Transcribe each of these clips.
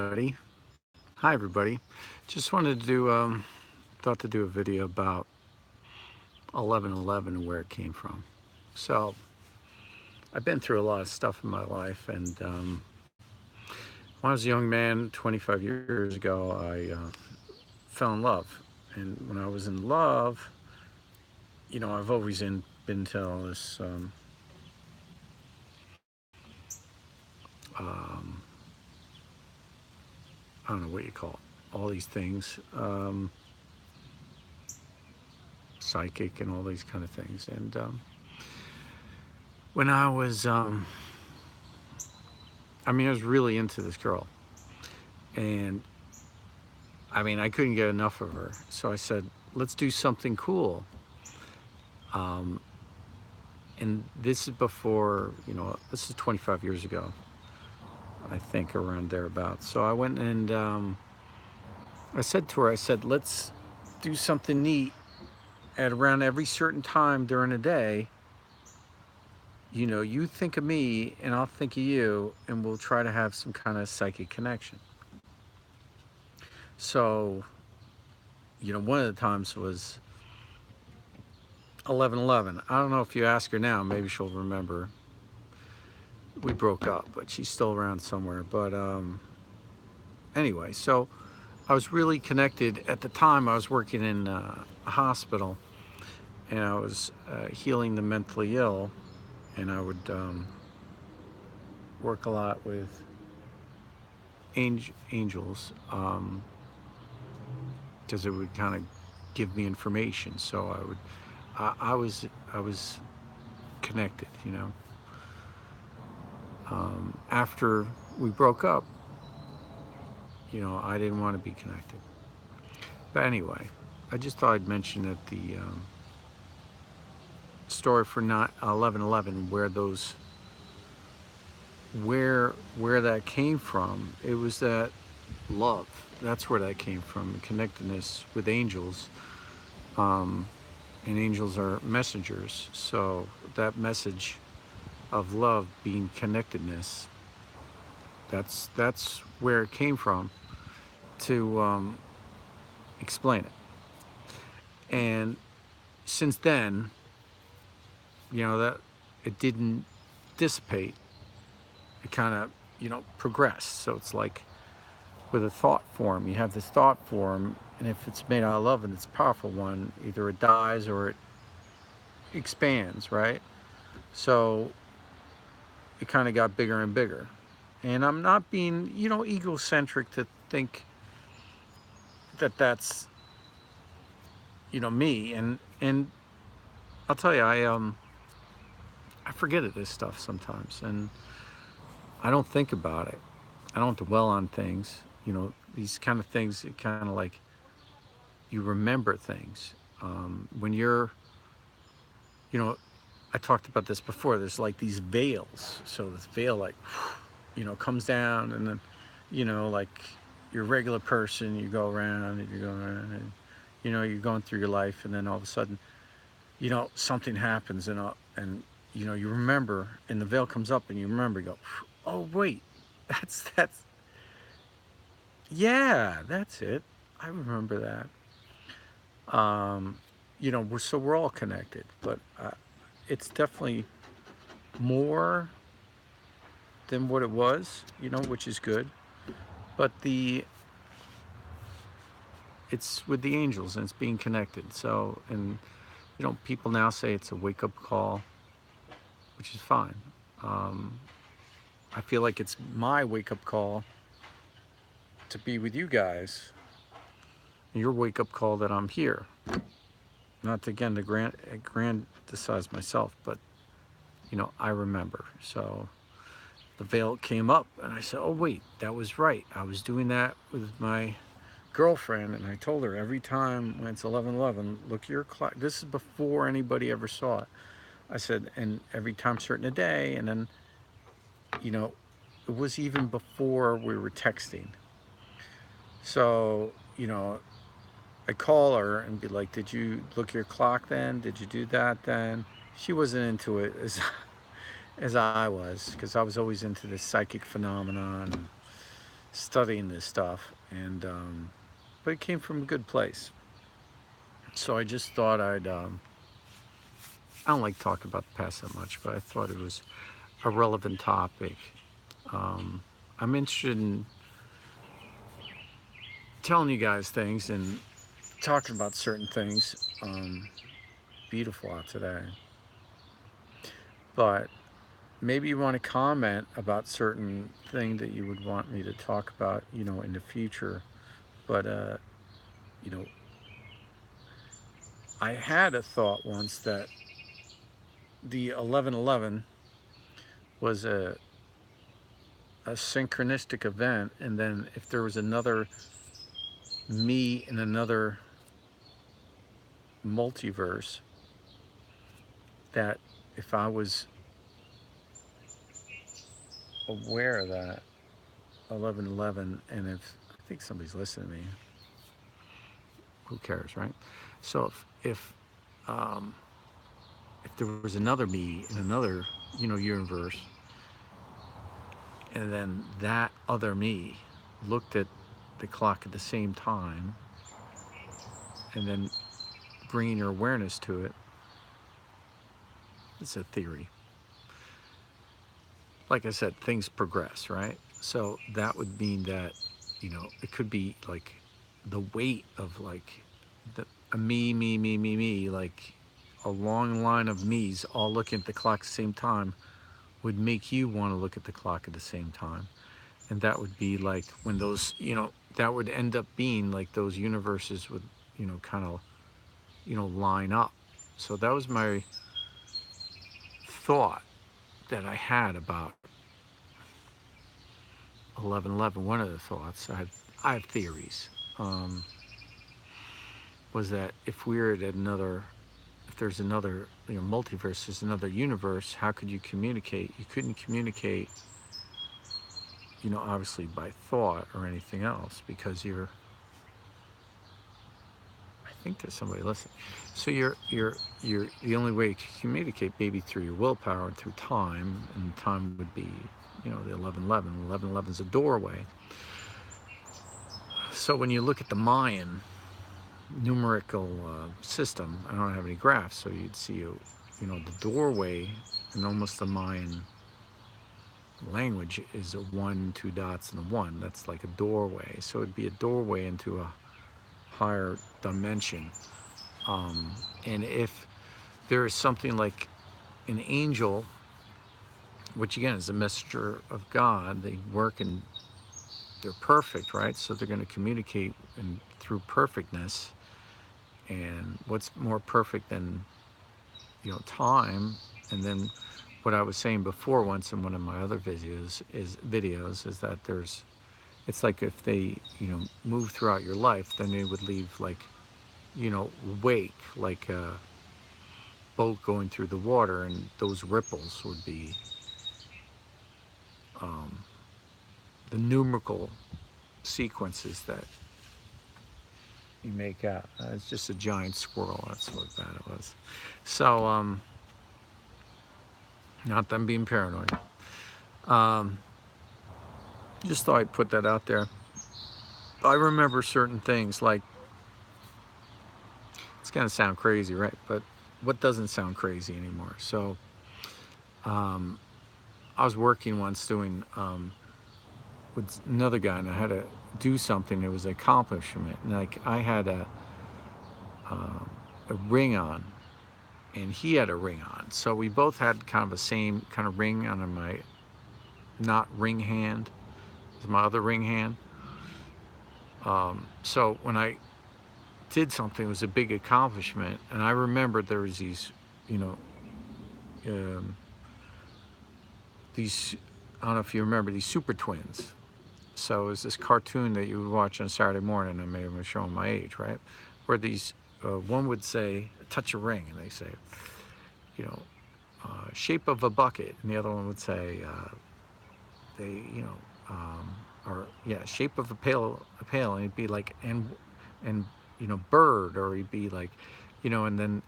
everybody. Hi, everybody. Just wanted to do, thought to do a video about 1111 and where it came from. So, I've been through a lot of stuff in my life, and when I was a young man, 25 years ago, I fell in love. And when I was in love, I've always been to all this, um, I don't know what you call it, all these things, psychic and all these kind of things. And when I was really into this girl, and I couldn't get enough of her. So I said, let's do something cool. Um, and this is before, this is 25 years ago, I think, around thereabouts. So I went and I said to her, I said, let's do something neat at around every certain time during the day. You think of me and I'll think of you, and we'll try to have some kind of psychic connection. So, one of the times was 1111. I don't know if you ask her now, maybe she'll remember. We broke up, but she's still around somewhere. But anyway, so I was really connected. At the time, I was working in a hospital, and I was healing the mentally ill, and I would work a lot with angels, because it would kind of give me information. So I was connected. After we broke up, I didn't want to be connected. But anyway, I just thought I'd mention that the story for not 1111, where that came from. It was that love. That's where that came from. Connectedness with angels. And angels are messengers. So that message of love being connectedness, that's where it came from, to explain it. And since then, that it didn't dissipate. It kind of, progressed. So it's like with a thought form. You have this thought form, and if it's made out of love and it's a powerful one, either it dies or it expands, right? So it kind of got bigger and bigger. And I'm not being, egocentric to think that that's, me. And I'll tell you, I forget this stuff sometimes, and I don't think about it. I don't dwell on things. These kind of things. It kind of like you remember things when you're. I talked about this before. There's like these veils. So this veil, like, comes down, and then, like you're a regular person. You go around and you go around, and you're going through your life, and then all of a sudden, something happens, and you remember, and the veil comes up, and you remember. You go, oh wait, that's yeah, that's it. I remember that. We're all connected, but it's definitely more than what it was, which is good. But it's with the angels, and it's being connected. So, and people now say it's a wake-up call, which is fine. Um, I feel like it's my wake-up call to be with you guys, and your wake-up call that I'm here. Not to, again, to grandiose myself, but I remember. So the veil came up, and I said, oh wait, that was right. I was doing that with my girlfriend, and I told her every time when it's 11:11, look at your clock. This is before anybody ever saw it. I said, and every time certain a day, and then it was even before we were texting. So I call her and be like, did you look at your clock then? Did you do that then? She wasn't into it as I was, because I was always into this psychic phenomenon. studying this stuff, and but it came from a good place. So I just thought I don't like talking about the past that much, but I thought it was a relevant topic. Um, I'm interested in telling you guys things and talking about certain things. Beautiful out today, but maybe you want to comment about certain thing that you would want me to talk about, in the future. But you know, I had a thought once that the 11/11 was a synchronistic event, and then if there was another me in another multiverse, that if I was aware of that 11/11, and if I think somebody's listening to me, who cares, right? So um, if there was another me in another universe, and then that other me looked at the clock at the same time, and then bringing your awareness to it, it's a theory. Like I said, things progress, right? So that would mean that, it could be like the weight of like a me, like a long line of me's all looking at the clock at the same time would make you want to look at the clock at the same time. And that would be like when those, that would end up being like those universes would, kind of, line up. So that was my thought that I had about 11/11. One of the thoughts I have theories. Um, was that if we're at another, if there's another, multiverse, there's another universe, how could you communicate? You couldn't communicate, obviously by thought or anything else, because I think there's somebody listening. So you're the only way to communicate maybe through your willpower and through time, and time would be, the 11/11. 11/11 is a doorway. So when you look at the Mayan numerical system, I don't have any graphs, so you'd see the doorway, and almost the Mayan language is a one, two dots, and a one. That's like a doorway. So it'd be a doorway into a higher dimension. And if there is something like an angel, which again is a messenger of God, they work and they're perfect, right? So they're going to communicate through perfectness. And what's more perfect than time? And then what I was saying before once in one of my other videos is that it's like if they move throughout your life, then they would leave like wake, like a boat going through the water, and those ripples would be um, the numerical sequences that you make out. It's just a giant squirrel. That's what bad it was. So not them being paranoid. Um, just thought I'd put that out there. I remember certain things, like, it's going to sound crazy, right? But what doesn't sound crazy anymore? So um, I was working once doing with another guy, and I had to do something. It was an accomplishment, and like I had a ring on, and he had a ring on. So we both had kind of the same kind of ring on my not ring hand, it was my other ring hand. So when I did something, it was a big accomplishment, and I remembered there was these, you know, um, these, I don't know if you remember, these super twins. So it was this cartoon that you would watch on Saturday morning. I may have been showing my age, right? Where these, one would say, touch a ring, and they say, you know, shape of a bucket, and the other one would say, they, or yeah, shape of a pail, and it'd be like, and bird, or he'd be like, and then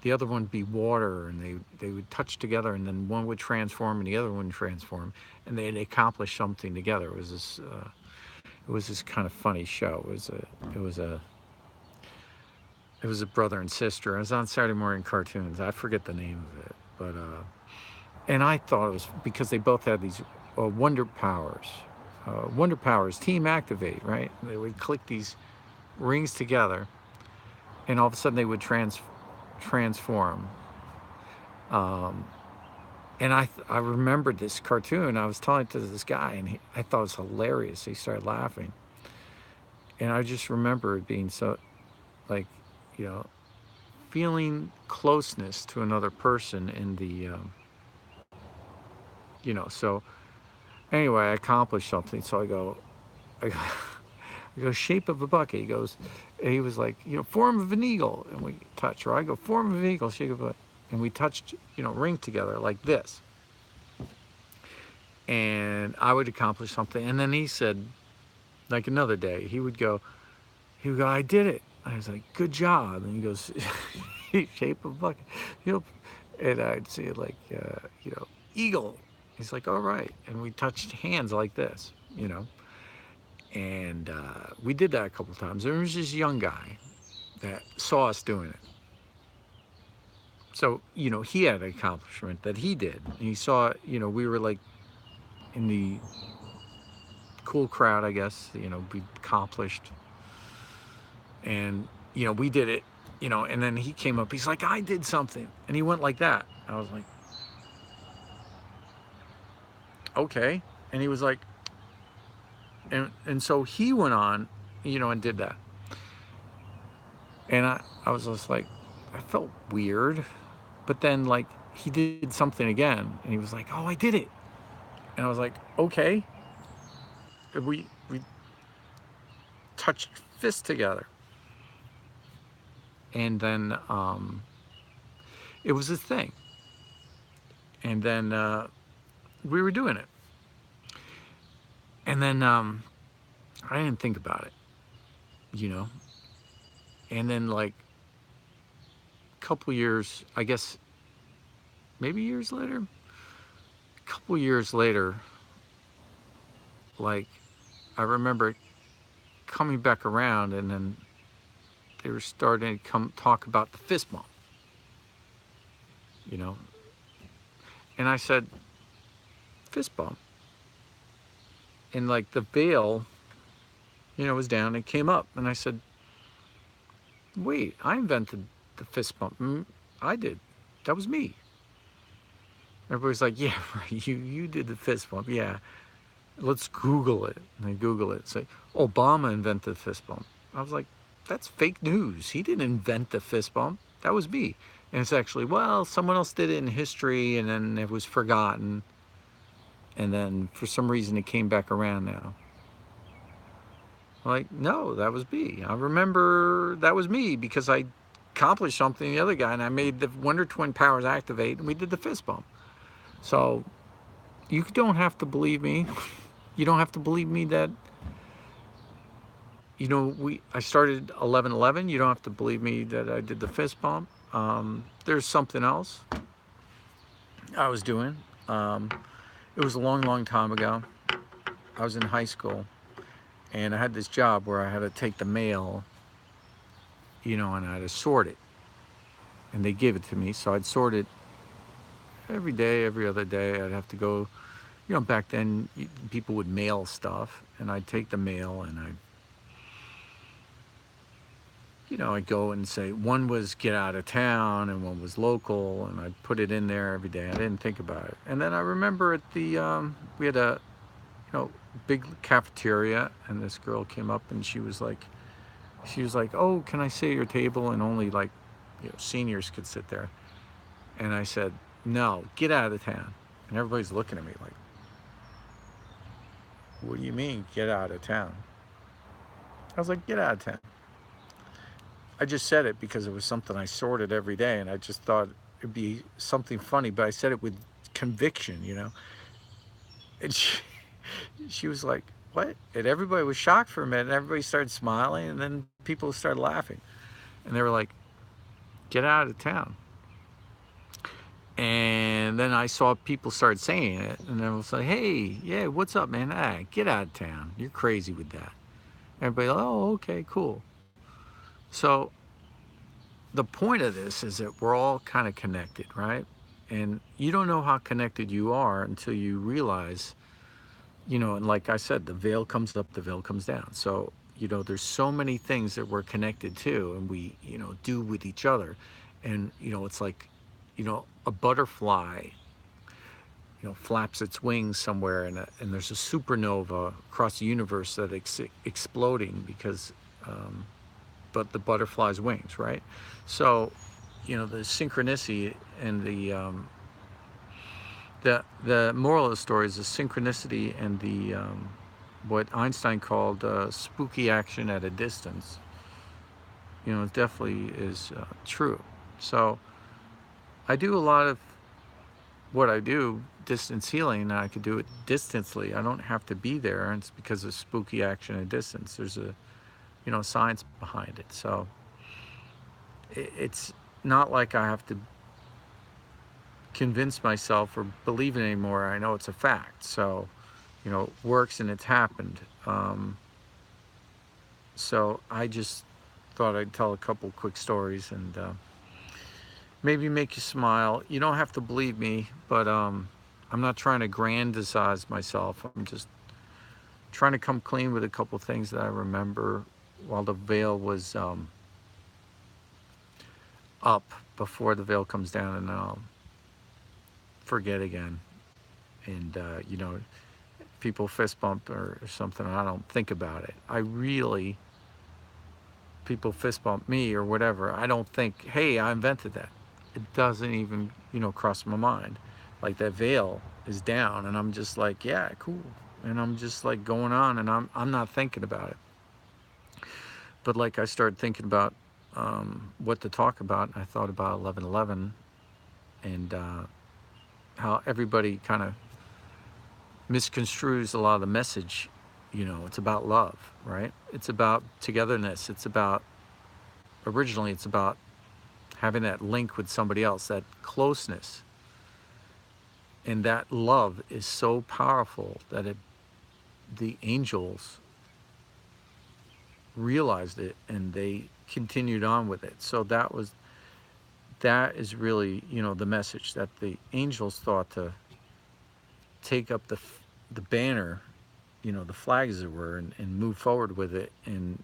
the other one would be water, and they would touch together, and then one would transform and the other one would transform, and they'd accomplish something together. It was this. It was this kind of funny show. It was a it was a brother and sister. It was on Saturday morning cartoons. I forget the name of it, but and I thought it was because they both had these wonder powers. Wonder powers, team activate, right? They would click these rings together, and all of a sudden they would transform. Um, and I remembered this cartoon. I was telling it to this guy, and I thought it was hilarious. He started laughing, and I just remember it being so, like, you know, feeling closeness to another person in the, So anyway, I accomplished something. So I go, I go, shape of a bucket. He was like, form of an eagle, and we touch. Or I go, form of an eagle, shape of a, and we touched, ring together like this. And I would accomplish something. And then he said, like another day, he would go, I did it. I was like, good job. And he goes, shape of a bucket. And I'd say like, eagle. He's like, all right. And we touched hands like this. And we did that a couple times. There was this young guy that saw us doing it. So, he had an accomplishment that he did. And he saw, we were like in the cool crowd, I guess, we accomplished. And, we did it, and then he came up, he's like, I did something. And he went like that. I was like, okay. And he was like, and so he went on, and did that. And I was just like, I felt weird. But then, like, he did something again, and he was like, oh, I did it. And I was like, okay. And we touched fists together. And then it was a thing. And then we were doing it. And then I didn't think about it. And then, like, a couple years, I guess, maybe years later, a couple years later, like, I remember coming back around, and then they were starting to talk about the fist bump. And I said, fist bump. And like the veil, was down and came up. And I said, wait, I invented the fist bump. I did. That was me. Everybody's like, yeah, right. You did the fist bump. Yeah. Let's Google it. And they Google it. Say, Obama invented the fist bump. I was like, that's fake news. He didn't invent the fist bump. That was me. And it's actually, well, someone else did it in history, and then it was forgotten. And then for some reason it came back around now. Like, no, that was me. I remember that was me because I accomplished something the other guy, and I made the Wonder Twin powers activate, and we did the fist bump. So you don't have to believe me. You don't have to believe me that, I started 11/11. You don't have to believe me that I did the fist bump. There's something else I was doing. It was a long, long time ago. I was in high school, and I had this job where I had to take the mail, and I had to sort it. And they gave it to me, so I'd sort it every day, every other day. I'd have to go, back then people would mail stuff, and I'd take the mail, and I'd go and say one was get out of town and one was local, and I'd put it in there every day. I didn't think about it. And then I remember at the, we had a, big cafeteria, and this girl came up, and she was like, oh, can I sit at your table? And only like, seniors could sit there. And I said, no, get out of town. And everybody's looking at me like, what do you mean, get out of town? I was like, get out of town. I just said it because it was something I sorted every day, and I just thought it'd be something funny, but I said it with conviction, And she was like, what? And everybody was shocked for a minute, and everybody started smiling, and then people started laughing. And they were like, get out of town. And then I saw people start saying it, and I was like, hey, yeah, what's up, man? Ah, get out of town. You're crazy with that. Everybody, oh, okay, cool. So the point of this is that we're all kind of connected, right? And you don't know how connected you are until you realize, and like I said, the veil comes up, the veil comes down. So, there's so many things that we're connected to and we, do with each other. And, it's like, a butterfly, flaps its wings somewhere and there's a supernova across the universe that exploding because, but the butterfly's wings, right? So, the synchronicity and the moral of the story is the synchronicity and the what Einstein called spooky action at a distance. It definitely is true. So I do a lot of what I do, distance healing, and I could do it distantly. I don't have to be there, and it's because of spooky action at distance. There's a science behind it. So it's not like I have to convince myself or believe it anymore. I know it's a fact. So it works and it's happened. So I just thought I'd tell a couple quick stories and maybe make you smile. You don't have to believe me, but I'm not trying to grandiose myself. I'm just trying to come clean with a couple things that I remember while the veil was up before the veil comes down, and I'll forget again. And people fist bump or something, I don't think about it. I really, people fist bump me or whatever, I don't think, hey, I invented that. It doesn't even, cross my mind. Like that veil is down and I'm just like, yeah, cool. And I'm just like going on and I'm not thinking about it. But like I started thinking about what to talk about. I thought about 11/11 and how everybody kind of misconstrues a lot of the message. It's about love, right? It's about togetherness. Originally it's about having that link with somebody else, that closeness. And that love is so powerful that the angels realized it and they continued on with it. So that is really, the message that the angels thought to take up the banner, the flag as it were, and move forward with it and,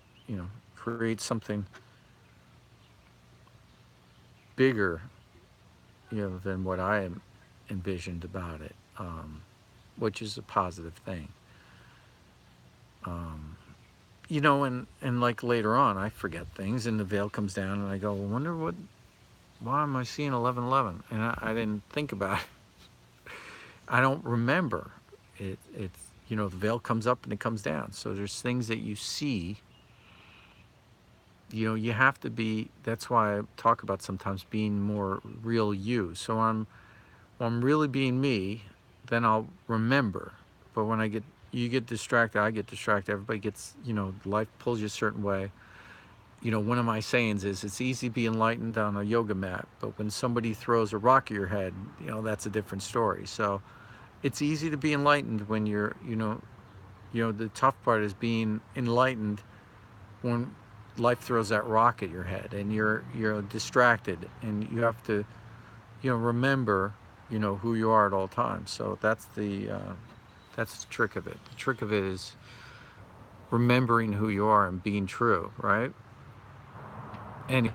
create something bigger, than what I am envisioned about it, which is a positive thing. And like later on, I forget things, and the veil comes down, and I go, I wonder why am I seeing 11/11? And I didn't think about it. I don't remember. It's the veil comes up and it comes down. So there's things that you see. You have to be. That's why I talk about sometimes being more real you. So when I'm really being me, then I'll remember. But when you get distracted, I get distracted. Everybody gets, life pulls you a certain way. One of my sayings is, it's easy to be enlightened on a yoga mat, but when somebody throws a rock at your head, that's a different story. So it's easy to be enlightened when you're, the tough part is being enlightened when life throws that rock at your head and you're distracted and you have to, remember, who you are at all times. So that's the trick of it. The trick of it is remembering who you are and being true, right? Anyway.